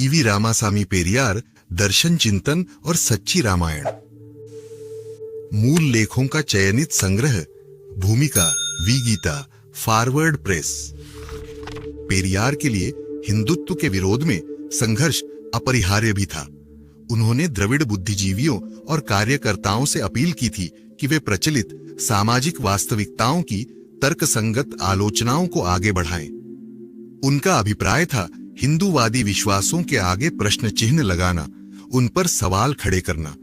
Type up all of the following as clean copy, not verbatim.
EV Ramasamy Periyar, दर्शन चिंतन और सच्ची रामायण। मूल लेखों का चयनित संग्रह, भूमिका, V Geeta, forward press. Periyar के लिए हिंदुत्व के विरोध में संघर्ष अपरिहार्य भी था। उन्होंने द्रविड़ बुद्धिजीवियों और कार्यकर्ताओं से अपील की थी कि वे प्रचलित सामाजिक वास्तविकताओं की तर्कसंगत आलोचनाओं को आगे बढ़ाएं। उनका अभिप्राय था हिंदूवादी विश्वासों के आगे प्रश्न चिन्ह लगाना, उन पर सवाल खड़े करना।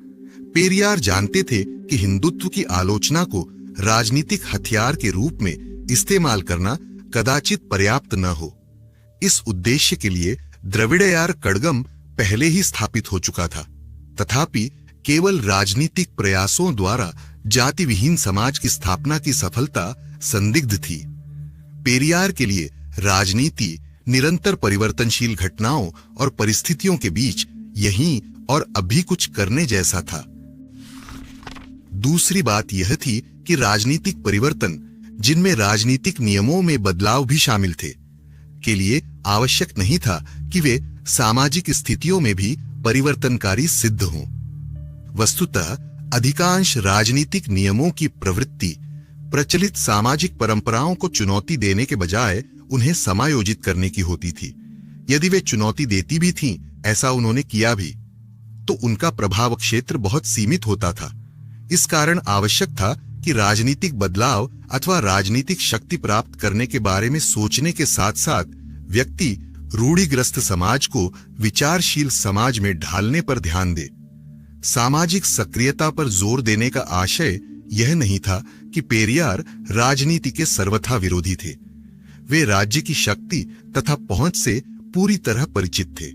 पेरियार जानते थे कि हिंदुत्व की आलोचना को राजनीतिक हथियार के रूप में इस्तेमाल करना कदाचित पर्याप्त न हो। इस उद्देश्य के लिए द्रविड़यार कड़गम पहले ही स्थापित हो चुका था। तथापि केवल राजनीतिक प्रयासों द्वारा जाति विहीन समाज की स्थापना की सफलता संदिग्ध थी। पेरियार के लिए राजनीति निरंतर परिवर्तनशील घटनाओं और परिस्थितियों के बीच यहीं और अभी कुछ करने जैसा था। दूसरी बात यह थी कि राजनीतिक परिवर्तन, जिनमें राजनीतिक नियमों में बदलाव भी शामिल थे, के लिए आवश्यक नहीं था कि वे सामाजिक स्थितियों में भी परिवर्तनकारी सिद्ध हों। वस्तुतः अधिकांश राजनीतिक नियमों की प्रवृत्ति प्रचलित सामाजिक परंपराओं को चुनौती देने के बजाय उन्हें समायोजित करने की होती थी। यदि वे चुनौती देती भी थीं, ऐसा उन्होंने किया भी, तो उनका प्रभाव क्षेत्र बहुत सीमित होता था। इस कारण आवश्यक था कि राजनीतिक बदलाव अथवा राजनीतिक शक्ति प्राप्त करने के बारे में सोचने के साथ साथ व्यक्ति रूढ़िग्रस्त समाज को विचारशील समाज में ढालने पर ध्यान दे। सामाजिक सक्रियता पर जोर देने का आशय यह नहीं था कि पेरियार राजनीति के सर्वथा विरोधी थे। वे राज्य की शक्ति तथा पहुंच से पूरी तरह परिचित थे।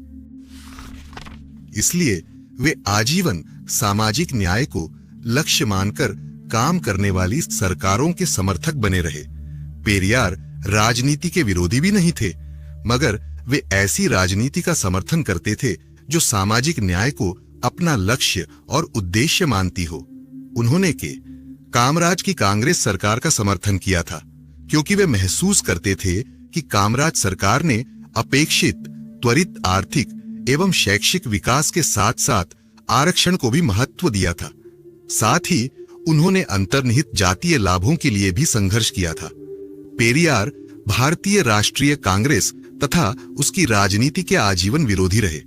इसलिए वे आजीवन सामाजिक न्याय को लक्ष्य मानकर काम करने वाली सरकारों के समर्थक बने रहे। पेरियार राजनीति के विरोधी भी नहीं थे, मगर वे ऐसी राजनीति का समर्थन करते थे जो सामाजिक न्याय को अपना लक्ष्य और उद्देश्य मानती हो। उन्होंने कामराज की कांग्रेस सरकार का समर्थन किया था, क्योंकि वे महसूस करते थे कि कामराज सरकार ने अपेक्षित त्वरित आर्थिक एवं शैक्षिक विकास के साथ साथ आरक्षण को भी महत्व दिया था। साथ ही उन्होंने अंतर्निहित जातीय लाभों के लिए भी संघर्ष किया था। पेरियार भारतीय राष्ट्रीय कांग्रेस तथा उसकी राजनीति के आजीवन विरोधी रहे।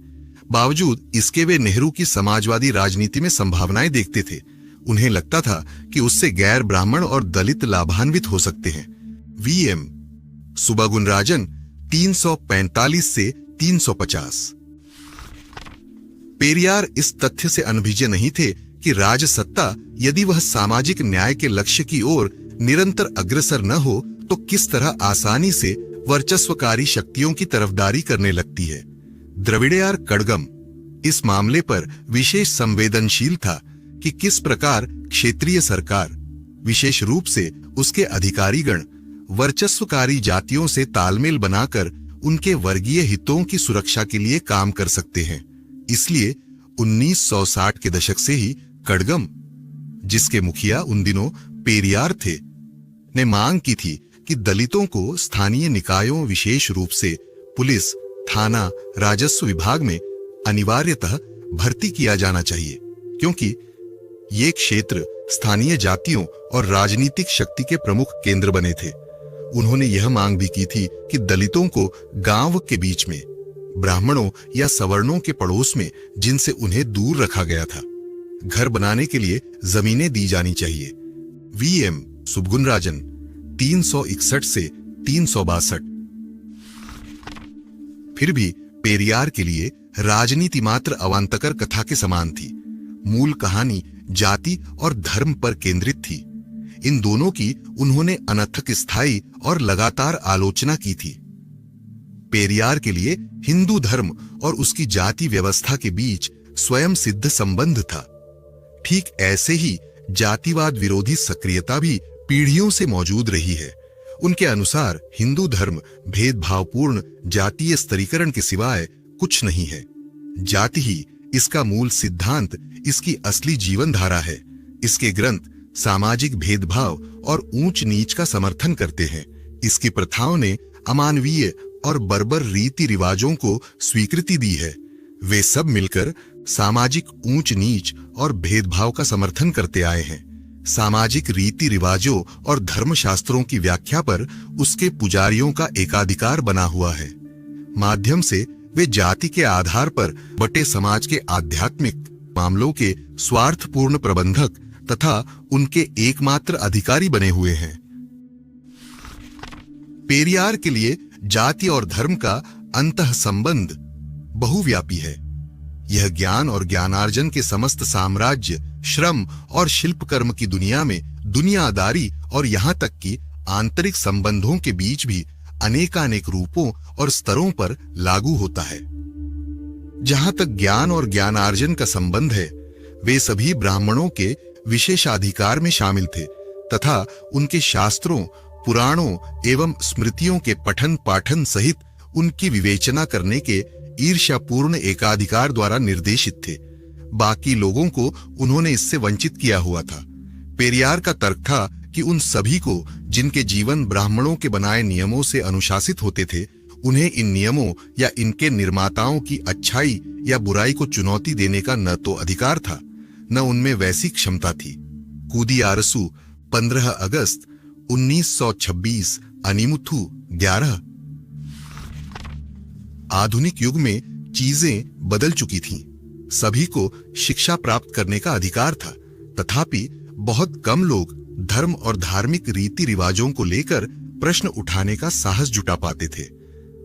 बावजूद इसके वे नेहरू की समाजवादी राजनीति में संभावनाएं देखते थे। उन्हें लगता था कि उससे गैर ब्राह्मण और दलित लाभान्वित हो सकते हैं। वीएम सुबगुनराजन 345 से 350। पेरियार इस तथ्य से अनभिज्ञ नहीं थे कि राजसत्ता, यदि वह सामाजिक न्याय के लक्ष्य की ओर निरंतर अग्रसर न हो, तो किस तरह आसानी से वर्चस्वकारी शक्तियों की तरफदारी करने लगती है। द्रविड़यार कड़गम इस मामले पर विशेष संवेदनशील था कि किस प्रकार क्षेत्रीय सरकार, विशेष रूप से उसके अधिकारीगण, वर्चस्वकारी जातियों से तालमेल बनाकर उनके वर्गीय हितों की सुरक्षा के लिए काम कर सकते हैं। इसलिए 1960 के दशक से ही कड़गम, जिसके मुखिया उन दिनों पेरियार थे, ने मांग की थी कि दलितों को स्थानीय निकायों, विशेष रूप से पुलिस, थाना, राजस्व विभाग में अनिवार्यतः भर्ती किया जाना चाहिए, क्योंकि ये क्षेत्र स्थानीय जातियों और राजनीतिक शक्ति के प्रमुख केंद्र बने थे। उन्होंने यह मांग भी की थी कि दलितों को गांव के बीच में, ब्राह्मणों या सवर्णों के पड़ोस में, जिनसे उन्हें दूर रखा गया था, घर बनाने के लिए जमीनें दी जानी चाहिए। वीएम सुबगुनराजन 361 से 362। फिर भी पेरियार के लिए राजनीति मात्र अवांतकर कथा के समान थी। मूल कहानी जाति और धर्म पर केंद्रित थी। इन दोनों की उन्होंने अनथक स्थायी और लगातार आलोचना की थी। पेरियार के लिए हिंदू धर्म और उसकी जाति व्यवस्था के बीच स्वयं सिद्ध संबंध था। ठीक ऐसे ही जातिवाद विरोधी सक्रियता भी पीढ़ियों से मौजूद रही है। उनके अनुसार हिंदू धर्म भेदभावपूर्ण जातीय स्तरीकरण के सिवाय कुछ नहीं है। जाति ही इसका मूल सिद्धांत, इसकी असली जीवन धारा है। इसके ग्रंथ सामाजिक भेदभाव और ऊंच नीच का समर्थन करते हैं। इसकी प्रथाओं ने अमानवीय और बर्बर रीति रिवाजों को स्वीकृति दी है। वे सब मिलकर सामाजिक ऊंच नीच और भेदभाव का समर्थन करते आए हैं। सामाजिक रीति रिवाजों और धर्मशास्त्रों की व्याख्या पर उसके पुजारियों का एकाधिकार बना हुआ है। माध्यम से वे जाति के आधार पर बटे समाज के आध्यात्मिक मामलों के स्वार्थपूर्ण प्रबंधक तथा उनके एकमात्र अधिकारी बने हुए हैं। पेरियार के लिए जाति और धर्म का अंतः संबंध बहुव्यापी है। यह ज्ञान और ज्ञानार्जन के समस्त साम्राज्य, श्रम और शिल्प कर्म की दुनिया में दुनियादारी और यहाँ तक कि आंतरिक संबंधों के बीच भी अनेकानेक रूपों और स्तरों पर लागू होता है। जहां तक ज्ञान और ज्ञानार्जन का संबंध है, वे सभी ब्राह्मणों के विशेषाधिकार में शामिल थे तथा उनके शास्त्रों, पुराणों एवं स्मृतियों के पठन पाठन सहित उनकी विवेचना करने के ईर्ष्यापूर्ण एकाधिकार द्वारा निर्देशित थे। बाकी लोगों को उन्होंने इससे वंचित किया हुआ था। पेरियार का तर्क था कि उन सभी को जिनके जीवन ब्राह्मणों के बनाए नियमों से अनुशासित होते थे, उन्हें इन नियमों या इनके निर्माताओं की अच्छाई या बुराई को चुनौती देने का न तो अधिकार था, न उनमें वैसी क्षमता थी। कूदी आरसू 15 अगस्त 1926, अनिमुथु 11। आधुनिक युग में चीजें बदल चुकी थीं। सभी को शिक्षा प्राप्त करने का अधिकार था, तथापि बहुत कम लोग धर्म और धार्मिक रीति रिवाजों को लेकर प्रश्न उठाने का साहस जुटा पाते थे।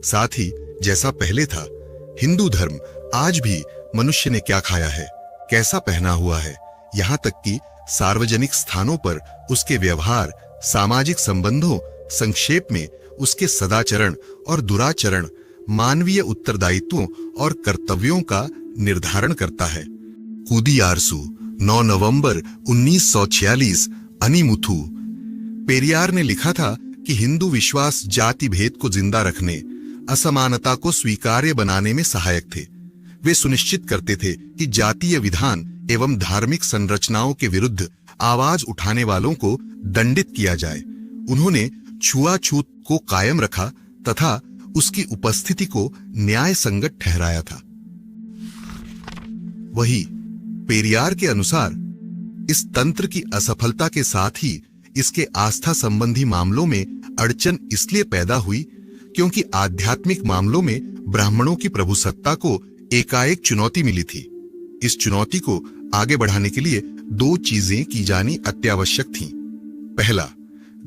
साथ ही जैसा पहले था, हिंदू धर्म आज भी मनुष्य ने क्या खाया है, कैसा पहना हुआ है, यहाँ तक कि सार्वजनिक स्थानों पर उसके व्यवहार, सामाजिक संबंधों, संक्षेप में उसके सदाचरण और दुराचरण, मानवीय उत्तरदायित्वों और कर्तव्यों का निर्धारण करता है। कूदी आरसू 9 नवंबर 1946, अनिमुथु। पेरियार ने लिखा था कि हिंदू विश्वास जाति भेद को जिंदा रखने, असमानता को स्वीकार्य बनाने में सहायक थे। वे सुनिश्चित करते थे कि जातीय विधान एवं धार्मिक संरचनाओं के विरुद्ध आवाज उठाने वालों को दंडित किया जाए। उन्होंने छुआछूत को कायम रखा तथा उसकी उपस्थिति को न्याय संगत ठहराया था। वही पेरियार के अनुसार इस तंत्र की असफलता के साथ ही इसके आस्था संबंधी मामलों में अड़चन इसलिए पैदा हुई क्योंकि आध्यात्मिक मामलों में ब्राह्मणों की प्रभुसत्ता को एकाएक चुनौती मिली थी। इस चुनौती को आगे बढ़ाने के लिए दो चीजें की जानी अत्यावश्यक थीं। पहला,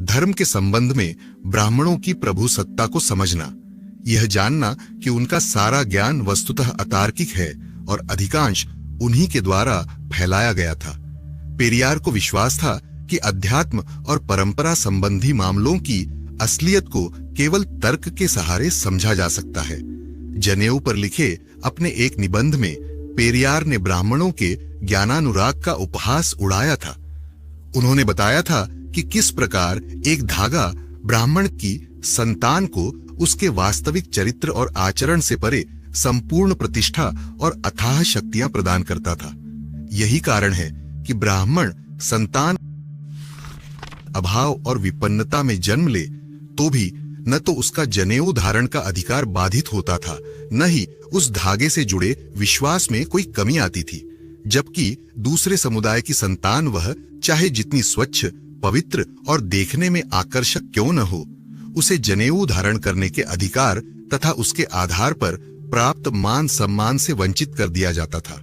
धर्म के संबंध में ब्राह्मणों की प्रभुसत्ता को समझना, यह जानना कि उनका सारा ज्ञान वस्तुतः अतार्किक है और अधिकांश उन्हीं के द्वारा फैलाया गया था। पेरियार को विश्वास था कि अध्यात्म और परंपरा संबंधी मामलों की असलियत को केवल तर्क के सहारे समझा जा सकता है। जनेऊ पर लिखे अपने एक निबंध में पेरियार ने ब्राह्मणों के ज्ञानानुराग का उपहास उड़ाया था। उन्होंने बताया था कि किस प्रकार एक धागा ब्राह्मण की संतान को उसके वास्तविक चरित्र और आचरण से परे संपूर्ण प्रतिष्ठा और अथाह शक्तियां प्रदान करता था। यही कारण है कि ब्राह्मण संतान अभाव और विपन्नता में जन्म ले तो भी न तो उसका जनेऊ धारण का अधिकार बाधित होता था, न ही उस धागे से जुड़े विश्वास में कोई कमी आती थी। जबकि दूसरे समुदाय की संतान वह चाहे जितनी स्वच्छ, पवित्र और देखने में आकर्षक क्यों न हो, उसे जनेऊ धारण करने के अधिकार तथा उसके आधार पर प्राप्त मान सम्मान से वंचित कर दिया जाता था।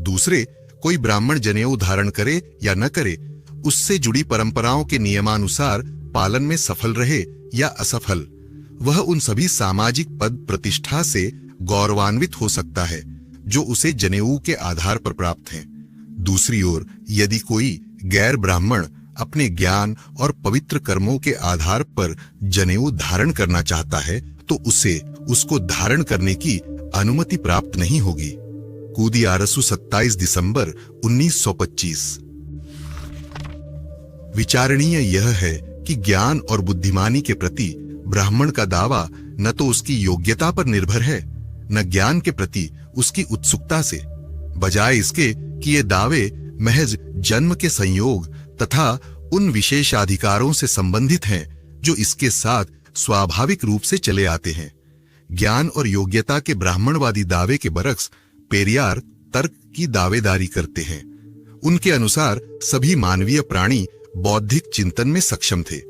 दूसरे कोई ब्राह्मण जनेऊ धारण करे या न करे, उससे जुड़ी परंपराओं के नियमानुसार पालन में सफल रहे या असफल, वह उन सभी सामाजिक पद प्रतिष्ठा से गौरवान्वित हो सकता है जो उसे जनेऊ के आधार पर प्राप्त हैं। दूसरी ओर यदि कोई गैर ब्राह्मण अपने ज्ञान और पवित्र कर्मों के आधार पर जनेऊ धारण करना चाहता है तो उसे उसको धारण करने की अनुमति प्राप्त नहीं होगी। कूदी आरसू 27 दिसंबर 1925। विचारणीय यह है कि ज्ञान और बुद्धिमानी के प्रति ब्राह्मण का दावा न तो उसकी योग्यता पर निर्भर है, न ज्ञान के प्रति उसकी उत्सुकता से, बजाय इसके कि ये दावे महज जन्म के संयोग तथा उन विशेषाधिकारों से संबंधित हैं जो इसके साथ स्वाभाविक रूप से चले आते हैं। ज्ञान और योग्यता के ब्राह्मणवादी दावे के बरक्स पेरियार तर्क की दावेदारी करते हैं। उनके अनुसार सभी मानवीय प्राणी बौद्धिक चिंतन में सक्षम थे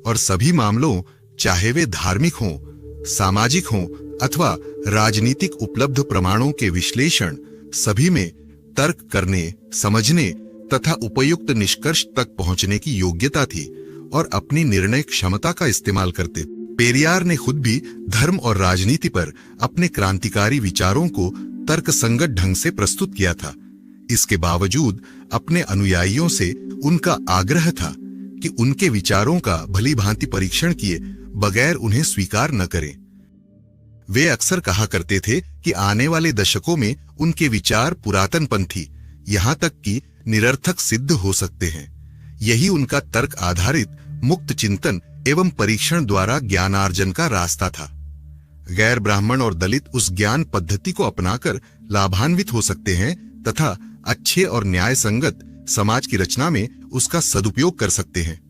और सभी मामलों, चाहे वे धार्मिक हों, सामाजिक हों अथवा राजनीतिक, उपलब्ध प्रमाणों के विश्लेषण, सभी में तर्क करने, समझने तथा उपयुक्त निष्कर्ष तक पहुंचने की योग्यता थी और अपनी निर्णय क्षमता का इस्तेमाल करते। पेरियार ने खुद भी धर्म और राजनीति पर अपने क्रांतिकारी विचारों को तर्कसंगत ढंग से प्रस्तुत किया था। इसके बावजूद अपने अनुयायियों से उनका आग्रह था कि उनके विचारों का भली भांति परीक्षण किए बगैर उन्हें स्वीकार न करें। वे अक्सर कहा करते थे कि आने वाले दशकों में उनके विचार पुरातनपंथी, यहां तक कि निरर्थक सिद्ध हो सकते हैं। यही उनका तर्क आधारित मुक्त चिंतन एवं परीक्षण द्वारा ज्ञानार्जन का रास्ता था। गैर ब्राह्मण और दलित उस ज्ञान पद्धति को अपनाकर लाभान्वित हो सकते हैं तथा अच्छे और न्याय संगत समाज की रचना में उसका सदुपयोग कर सकते हैं।